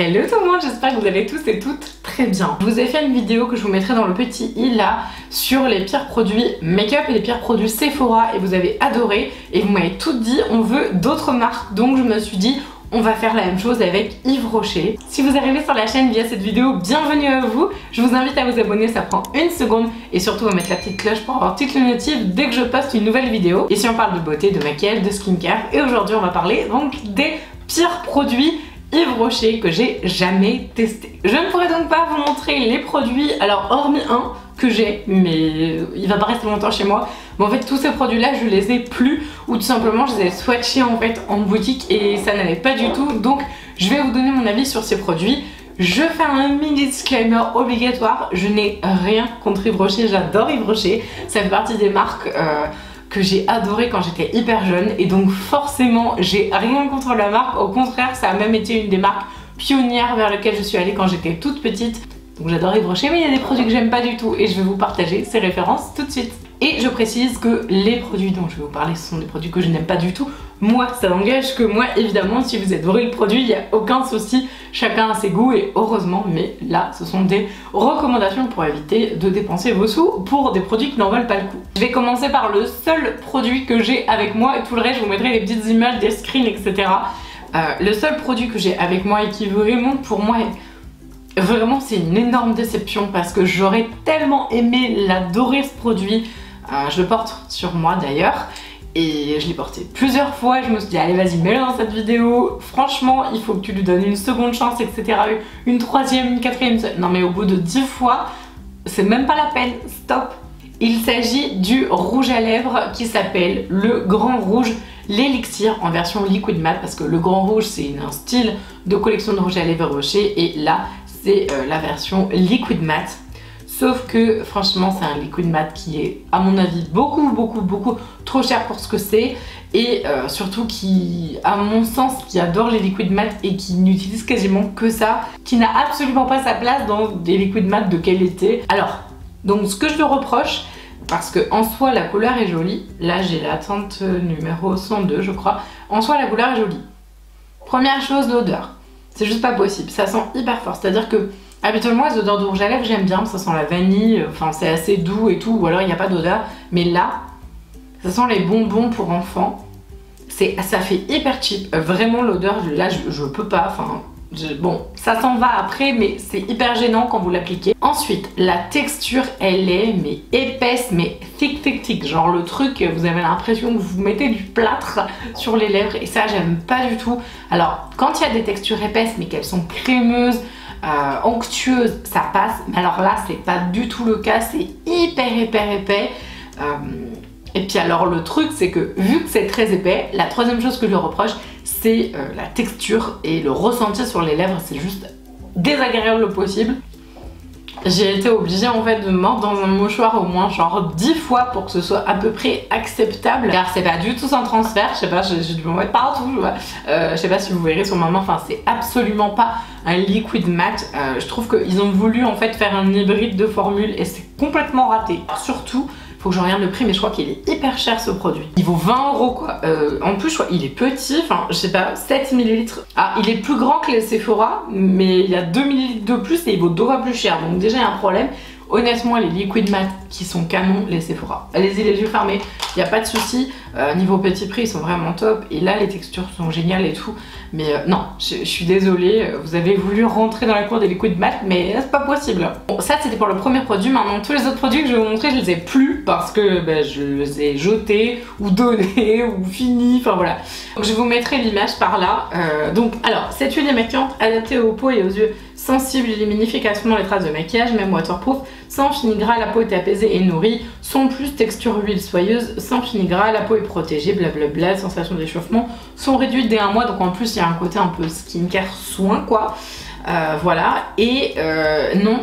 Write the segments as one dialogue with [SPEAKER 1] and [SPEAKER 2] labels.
[SPEAKER 1] Hello tout le monde, j'espère que vous allez tous et toutes très bien. Je vous ai fait une vidéo que je vous mettrai dans le petit i là sur les pires produits make-up et les pires produits Sephora et vous avez adoré et vous m'avez toutes dit on veut d'autres marques, donc je me suis dit on va faire la même chose avec Yves Rocher. Si vous arrivez sur la chaîne via cette vidéo, bienvenue à vous. Je vous invite à vous abonner, ça prend une seconde et surtout à mettre la petite cloche pour avoir toutes les notifs dès que je poste une nouvelle vidéo. Et si on parle de beauté, de maquillage, de skincare, et aujourd'hui on va parler donc des pires produits Yves Rocher que j'ai jamais testé. Je ne pourrai donc pas vous montrer les produits, alors hormis un que j'ai, mais il va pas rester longtemps chez moi. Mais en fait tous ces produits là je les ai plus ou tout simplement je les ai swatchés en fait en boutique et ça n'allait pas du tout. Donc je vais vous donner mon avis sur ces produits. Je fais un mini disclaimer obligatoire, je n'ai rien contre Yves Rocher, j'adore Yves Rocher. Ça fait partie des marques que j'ai adoré quand j'étais hyper jeune et donc forcément j'ai rien contre la marque, au contraire ça a même été une des marques pionnières vers lesquelles je suis allée quand j'étais toute petite. Donc j'adore Yves Rocher, mais il y a des produits que j'aime pas du tout et je vais vous partager ces références tout de suite. Et je précise que les produits dont je vais vous parler ce sont des produits que je n'aime pas du tout. Moi ça n'engage que moi évidemment, si vous adorez le produit il n'y a aucun souci, chacun a ses goûts et heureusement, mais là ce sont des recommandations pour éviter de dépenser vos sous pour des produits qui n'en valent pas le coup. Je vais commencer par le seul produit que j'ai avec moi et tout le reste je vous mettrai les petites images, des screens etc. Le seul produit que j'ai avec moi et qui vraiment pour moi est vraiment c'est une énorme déception parce que j'aurais tellement aimé l'adorer ce produit. Je le porte sur moi d'ailleurs et je l'ai porté plusieurs fois. Je me suis dit allez vas-y mets-le dans cette vidéo, franchement il faut que tu lui donnes une seconde chance etc, une troisième, une quatrième, non mais au bout de 10 fois c'est même pas la peine, stop. Il s'agit du rouge à lèvres qui s'appelle le Grand Rouge l'élixir en version liquid matte parce que le Grand Rouge c'est un style de collection de rouge à lèvres Rocher et là c'est la version liquid matte. Sauf que franchement c'est un liquid matte qui est à mon avis beaucoup trop cher pour ce que c'est et surtout qui à mon sens qui adore les liquid matte et qui n'utilise quasiment que ça, qui n'a absolument pas sa place dans des liquid matte de qualité. Alors donc ce que je le reproche, parce que en soi la couleur est jolie, là j'ai la teinte numéro 102 je crois, en soi la couleur est jolie. Première chose, l'odeur, c'est juste pas possible, ça sent hyper fort, c'est à dire que habituellement les odeurs de rouge à lèvres j'aime bien, ça sent la vanille, enfin c'est assez doux et tout, ou alors il n'y a pas d'odeur, mais là ça sent les bonbons pour enfants, ça fait hyper cheap, vraiment l'odeur là je peux pas, enfin bon ça s'en va après mais c'est hyper gênant quand vous l'appliquez. Ensuite la texture elle est mais épaisse mais thick, genre le truc vous avez l'impression que vous mettez du plâtre sur les lèvres et ça j'aime pas du tout. Alors quand il y a des textures épaisses mais qu'elles sont crémeuses, onctueuse, ça passe, mais alors là c'est pas du tout le cas, c'est hyper épais. Et puis alors le truc c'est que vu que c'est très épais, la troisième chose que je lui reproche c'est la texture et le ressenti sur les lèvres, c'est juste désagréable au possible. J'ai été obligée en fait de me mordre dans un mouchoir au moins genre 10 fois pour que ce soit à peu près acceptable, car c'est pas du tout sans transfert, je sais pas, j'ai dû me mettre partout, je sais pas si vous verrez sur ma main, enfin c'est absolument pas un liquid matte, je trouve qu'ils ont voulu en fait faire un hybride de formules et c'est complètement raté. Surtout, faut que je regarde le prix mais je crois qu'il est hyper cher ce produit. Il vaut 20 € quoi. En plus je crois il est petit, enfin je sais pas, 7 ml. Ah il est plus grand que les Sephora mais il y a 2 ml de plus et il vaut 2 fois plus cher. Donc déjà il y a un problème. Honnêtement les liquid matte qui sont canons les Sephora. Allez-y les yeux fermés, il n'y a pas de souci. Niveau petit prix ils sont vraiment top et là les textures sont géniales et tout. Mais non, je suis désolée, vous avez voulu rentrer dans la cour des liquid matte mais c'est pas possible. Bon ça c'était pour le premier produit, maintenant tous les autres produits que je vais vous montrer je les ai plus parce que je les ai jetés ou donnés ou finis, enfin voilà. Donc je vous mettrai l'image par là. Donc alors cette huile démaquillante adaptée aux peaux et aux yeux sensibles, élimine efficacement les traces de maquillage, même waterproof, sans fini-gras, la peau est apaisée et nourrie, sans plus texture huile soyeuse, sans fini-gras, la peau est protégée, blablabla, sensation d'échauffement, sont réduites dès un mois, donc en plus il y a un côté un peu skincare soin quoi, voilà, et non,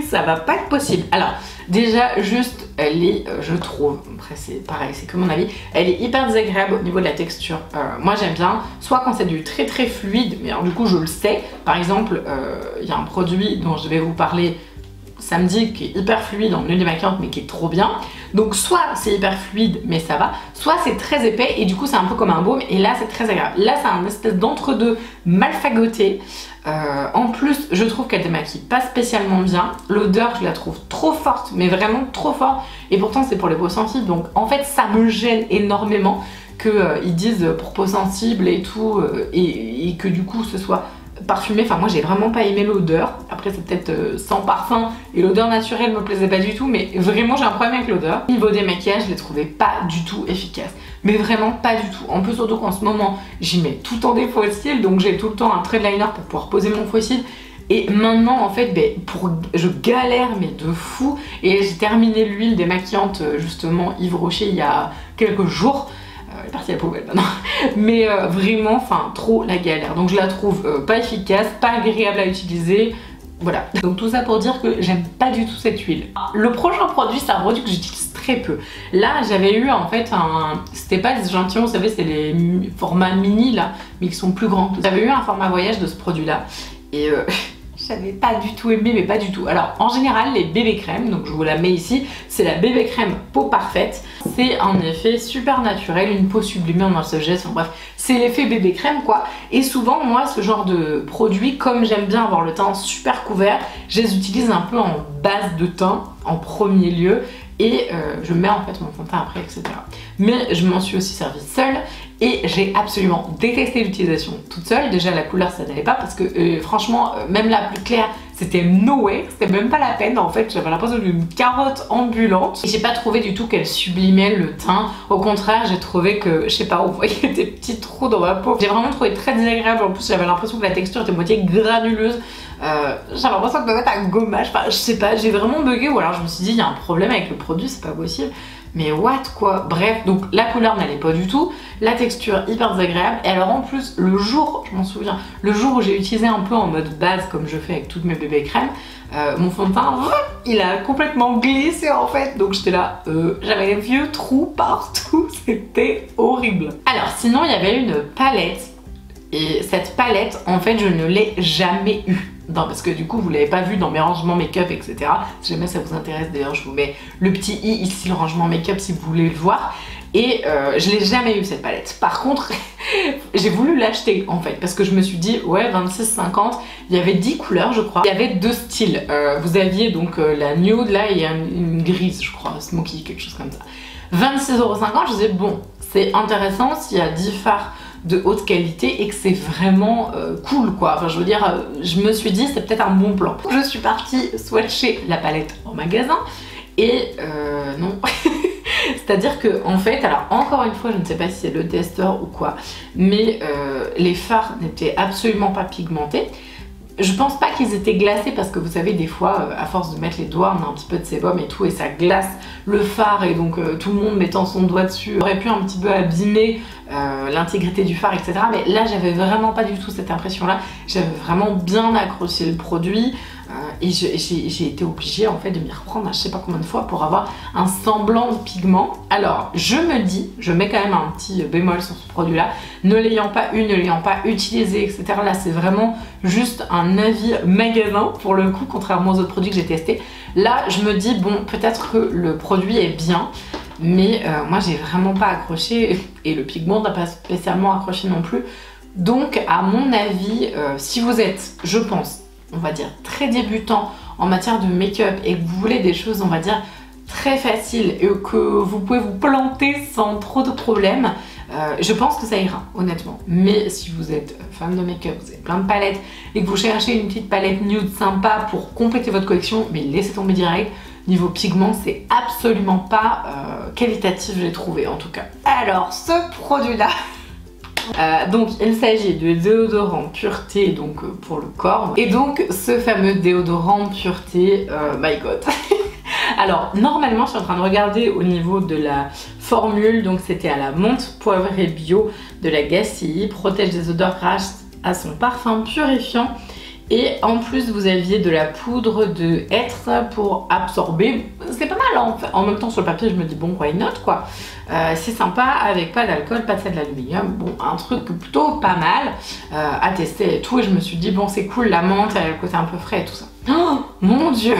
[SPEAKER 1] ça va pas être possible. Alors déjà juste elle est, je trouve, après c'est pareil, c'est que mon avis, elle est hyper désagréable au niveau de la texture. Moi j'aime bien, soit quand c'est du très fluide, mais alors du coup je le sais, par exemple il y a un produit dont je vais vous parler samedi qui est hyper fluide en huile démaquillante mais qui est trop bien. Donc soit c'est hyper fluide mais ça va, soit c'est très épais et du coup c'est un peu comme un baume et là c'est très agréable. Là c'est un espèce d'entre-deux mal fagoté. En plus, je trouve qu'elle démaquille pas spécialement bien. L'odeur, je la trouve trop forte, mais vraiment trop forte. Et pourtant, c'est pour les peaux sensibles. Donc, en fait, ça me gêne énormément qu'ils disent pour peau sensible et tout, et que du coup, ce soit parfumé. Enfin, moi, j'ai vraiment pas aimé l'odeur. Après, c'est peut-être sans parfum et l'odeur naturelle me plaisait pas du tout, mais vraiment, j'ai un problème avec l'odeur. Niveau démaquillage, je l'ai trouvé pas du tout efficace. Mais vraiment pas du tout. En plus, surtout qu'en ce moment, j'y mets tout le temps des fossiles, donc j'ai tout le temps un trait de liner pour pouvoir poser mon fossile. Et maintenant, en fait, je galère, mais de fou. Et j'ai terminé l'huile démaquillante, justement, Yves Rocher, il y a quelques jours. Elle est partie à la poubelle maintenant. Mais vraiment, enfin, trop la galère. Donc je la trouve pas efficace, pas agréable à utiliser. Voilà. Donc tout ça pour dire que j'aime pas du tout cette huile. Le prochain produit, c'est un produit que j'utilise très peu. Là, j'avais eu en fait c'était pas les échantillons, vous savez, c'est les formats mini là, mais qui sont plus grands. J'avais eu un format voyage de ce produit-là. Et j'avais pas du tout aimé, mais pas du tout. Alors en général, les bébés crèmes, donc je vous la mets ici, c'est la bébé crème peau parfaite. C'est un effet super naturel, une peau sublimée en un seul geste, enfin bref, c'est l'effet bébé crème quoi. Et souvent moi, ce genre de produits, comme j'aime bien avoir le teint super couvert, je les utilise un peu en base de teint en premier lieu. Et je mets en fait mon fond de teint après, etc. Mais je m'en suis aussi servie seule et j'ai absolument détesté l'utilisation toute seule. Déjà la couleur ça n'allait pas parce que franchement même la plus claire c'était no way, c'était même pas la peine en fait, j'avais l'impression d'une carotte ambulante. Et j'ai pas trouvé du tout qu'elle sublimait le teint, au contraire j'ai trouvé que, je sais pas, on voyait des petits trous dans ma peau. J'ai vraiment trouvé très désagréable, en plus j'avais l'impression que la texture était moitié granuleuse. J'avais l'impression de me mettre un gommage, enfin je sais pas, j'ai vraiment bugué ou alors je me suis dit il y a un problème avec le produit, c'est pas possible. Mais what quoi. Bref, donc la couleur n'allait pas du tout, la texture hyper désagréable. Et alors en plus le jour, je m'en souviens, le jour où j'ai utilisé un peu en mode base comme je fais avec toutes mes bébés crèmes, mon fond de teint, il a complètement glissé en fait. Donc j'étais là, j'avais des vieux trous partout, c'était horrible. Alors sinon il y avait une palette. Et cette palette, en fait, je ne l'ai jamais eue. Non, parce que du coup, vous l'avez pas vu dans mes rangements make-up, etc. Si jamais ça vous intéresse, d'ailleurs, je vous mets le petit i ici, le rangement make-up, si vous voulez le voir. Et je l'ai jamais eu cette palette. Par contre, j'ai voulu l'acheter en fait, parce que je me suis dit, ouais, 26,50, il y avait 10 couleurs, je crois. Il y avait deux styles. Vous aviez donc la nude là et une grise, je crois, smoky, quelque chose comme ça. 26,50 €, je disais, bon, c'est intéressant s'il y a 10 fards de haute qualité et que c'est vraiment cool quoi. Enfin je veux dire, je me suis dit c'est peut-être un bon plan. Je suis partie swatcher la palette en magasin et non. C'est-à-dire que en fait, alors encore une fois je ne sais pas si c'est le testeur ou quoi, mais les fards n'étaient absolument pas pigmentés. Je pense pas qu'ils étaient glacés parce que vous savez des fois à force de mettre les doigts on a un petit peu de sébum et tout et ça glace le fard et donc tout le monde mettant son doigt dessus aurait pu un petit peu abîmer l'intégrité du fard, etc. Mais là j'avais vraiment pas du tout cette impression là, j'avais vraiment bien accroché le produit et j'ai été obligée en fait de m'y reprendre à je sais pas combien de fois pour avoir un semblant de pigment. Alors je me dis, je mets quand même un petit bémol sur ce produit là, ne l'ayant pas eu, ne l'ayant pas utilisé, etc. Là c'est vraiment juste un avis magasin pour le coup, contrairement aux autres produits que j'ai testés. Là je me dis bon peut-être que le produit est bien, mais moi j'ai vraiment pas accroché et le pigment n'a pas spécialement accroché non plus. Donc à mon avis, si vous êtes, je pense, on va dire très débutant en matière de make-up et que vous voulez des choses on va dire très faciles et que vous pouvez vous planter sans trop de problèmes, je pense que ça ira honnêtement. Mais si vous êtes fan de make-up, vous avez plein de palettes et que vous cherchez une petite palette nude sympa pour compléter votre collection, mais laissez tomber direct. Niveau pigment, c'est absolument pas qualitatif, j'ai trouvé en tout cas. Alors ce produit là donc il s'agit de déodorant pureté donc pour le corps et donc ce fameux déodorant pureté, my god. Alors normalement je suis en train de regarder au niveau de la formule, donc c'était à la menthe poivrée bio de la Gassi, protège des odeurs grasses à son parfum purifiant. Et en plus vous aviez de la poudre de hêtre pour absorber, c'est pas mal hein. En même temps sur le papier je me dis bon why not quoi, c'est sympa avec pas d'alcool, pas de sel d'aluminium, bon un truc plutôt pas mal à tester et tout. Et je me suis dit bon c'est cool, la menthe elle a le côté un peu frais et tout ça. Oh mon dieu,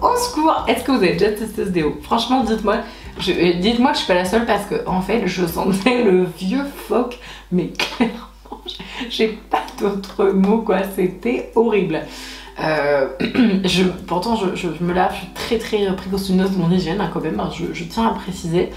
[SPEAKER 1] au secours, est-ce que vous avez déjà testé ce déo? Franchement dites-moi que je suis pas la seule parce que en fait je sentais le vieux phoque mais clairement. j'ai pas d'autres mots quoi, c'était horrible. Pourtant je me lave, je suis très précautionneuse de mon hygiène hein, quand même, hein, je tiens à préciser.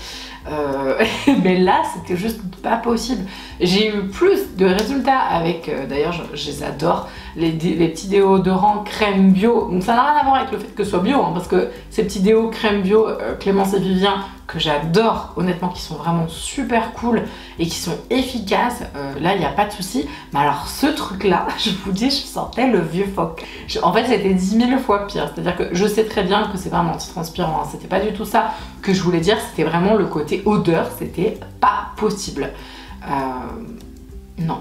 [SPEAKER 1] Mais là c'était juste pas possible. J'ai eu plus de résultats avec, d'ailleurs je les adore, les petits déodorants crème bio. Donc ça n'a rien à voir avec le fait que ce soit bio hein, parce que ces petits déos crème bio Clémence et Vivien que j'adore honnêtement, qui sont vraiment super cool et qui sont efficaces, là il n'y a pas de souci. Mais alors ce truc là, je vous dis, je sentais le vieux phoque. En fait c'était 10 000 fois pire, c'est à dire que je sais très bien que c'est pas un antitranspirant hein, c'était pas du tout ça que je voulais dire, c'était vraiment le côté odeur, c'était pas possible. Non.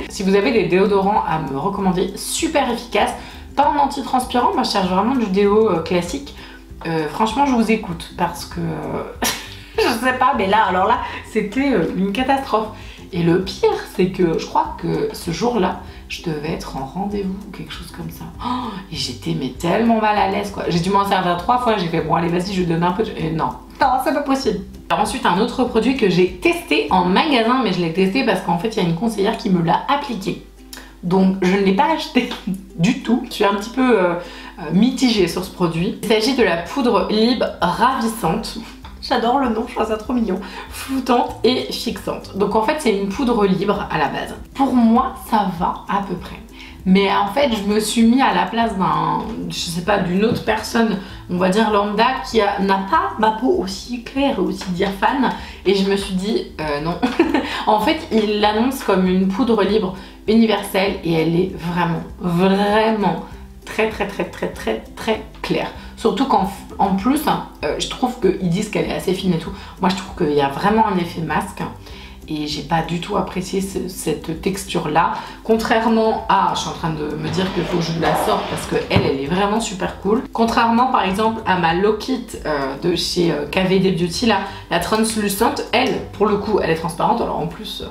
[SPEAKER 1] Si vous avez des déodorants à me recommander super efficaces, pas en antitranspirant, moi je cherche vraiment du déo classique. Franchement je vous écoute parce que je sais pas, mais là alors là c'était une catastrophe. Et le pire c'est que je crois que ce jour-là je devais être en rendez-vous ou quelque chose comme ça. Oh, et j'étais mais tellement mal à l'aise quoi. J'ai dû m'en servir 3 fois, j'ai fait bon allez vas-y je donne un peu de... Et non, c'est pas possible. Alors ensuite un autre produit que j'ai testé en magasin, mais je l'ai testé parce qu'en fait il y a une conseillère qui me l'a appliqué. Donc je ne l'ai pas acheté du tout. Je suis un petit peu mitigée sur ce produit. Il s'agit de la poudre libre ravissante. J'adore le nom, je trouve ça trop mignon. Floutante et fixante. Donc en fait c'est une poudre libre à la base. Pour moi ça va à peu près. Mais en fait je me suis mis à la place d'une autre personne, on va dire lambda, qui n'a pas ma peau aussi claire et aussi diaphane. Et je me suis dit non. En fait il l'annonce comme une poudre libre universelle et elle est vraiment très claire. Surtout qu'en plus, je trouve qu'ils disent qu'elle est assez fine et tout. Moi je trouve qu'il y a vraiment un effet masque. Et j'ai pas du tout apprécié cette texture là. Contrairement à, je suis en train de me dire qu'il faut que je la sorte parce qu'elle est vraiment super cool. Contrairement par exemple à ma Low-Kit de chez KVD Beauty là, la translucente, elle pour le coup elle est transparente. Alors en plus,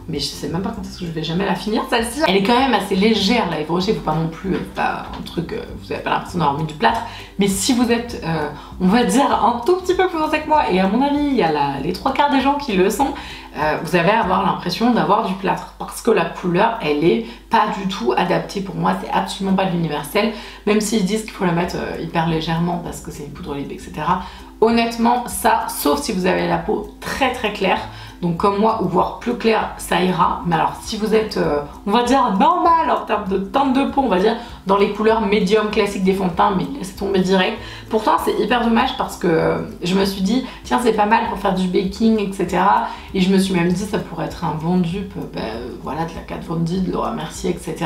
[SPEAKER 1] mais je sais même pas quand est-ce que je vais jamais la finir celle-ci. Elle est quand même assez légère là, Yves Rocher, faut pas non plus, pas un truc, vous avez pas l'impression d'avoir mis du plâtre. Mais si vous êtes, on va dire un tout petit peu plus foncé que moi, et à mon avis il y a les 3/4 des gens qui le sont, vous allez avoir l'impression d'avoir du plâtre parce que la couleur elle est pas du tout adaptée pour moi, c'est absolument pas de l'universel, même s'ils disent qu'il faut la mettre hyper légèrement parce que c'est une poudre libre etc. Honnêtement ça, sauf si vous avez la peau très claire, donc comme moi ou voire plus clair, ça ira. Mais alors si vous êtes on va dire normal en termes de teinte de peau, on va dire dans les couleurs médium classiques des fonds de teint, mais laissez tomber direct. Pourtant c'est hyper dommage parce que je me suis dit tiens c'est pas mal pour faire du baking etc. Et je me suis même dit ça pourrait être un bon dupe voilà, de la Kat Von D, de Laura Mercier etc.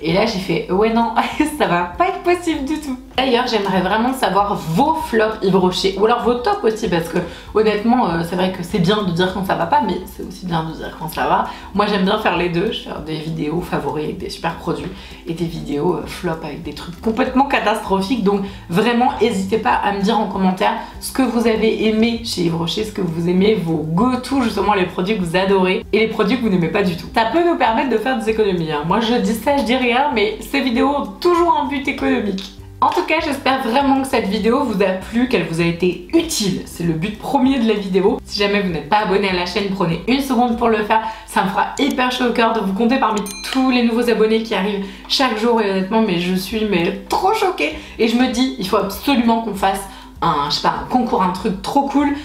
[SPEAKER 1] Et là j'ai fait ouais non ça va pas être possible du tout. D'ailleurs j'aimerais vraiment savoir vos flops Yves Rocher ou alors vos tops aussi, parce que honnêtement c'est vrai que c'est bien de dire quand ça va pas, mais c'est aussi bien de dire quand ça va. Moi j'aime bien faire les deux, je fais des vidéos favoris avec des super produits et des vidéos flop avec des trucs complètement catastrophiques. Donc vraiment n'hésitez pas à me dire en commentaire ce que vous avez aimé chez Yves Rocher, ce que vous aimez, vos go-to, justement les produits que vous adorez et les produits que vous n'aimez pas du tout. Ça peut nous permettre de faire des économies hein. Moi je dis ça, je dis rien, mais ces vidéos ont toujours un but économique. En tout cas, j'espère vraiment que cette vidéo vous a plu, qu'elle vous a été utile. C'est le but premier de la vidéo. Si jamais vous n'êtes pas abonné à la chaîne, prenez une seconde pour le faire. Ça me fera hyper chaud au cœur de vous compter parmi tous les nouveaux abonnés qui arrivent chaque jour. Et honnêtement, mais je suis trop choquée. Et je me dis, il faut absolument qu'on fasse un concours, un truc trop cool.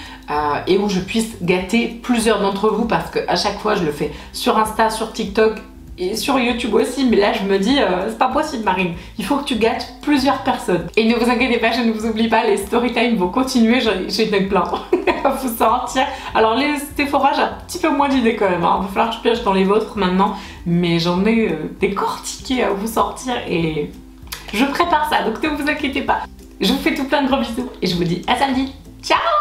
[SPEAKER 1] Et où je puisse gâter plusieurs d'entre vous, parce que à chaque fois, je le fais sur Insta, sur TikTok et sur YouTube aussi, mais là je me dis c'est pas possible Marine, il faut que tu gâtes plusieurs personnes. Et ne vous inquiétez pas, je ne vous oublie pas, les story time vont continuer, j'ai plein à vous sortir. Alors les Sephora j'ai un petit peu moins d'idées quand même, hein. Il va falloir que je pioche dans les vôtres maintenant, mais j'en ai décortiqué à vous sortir et je prépare ça, donc ne vous inquiétez pas. Je vous fais tout plein de gros bisous et je vous dis à samedi, ciao.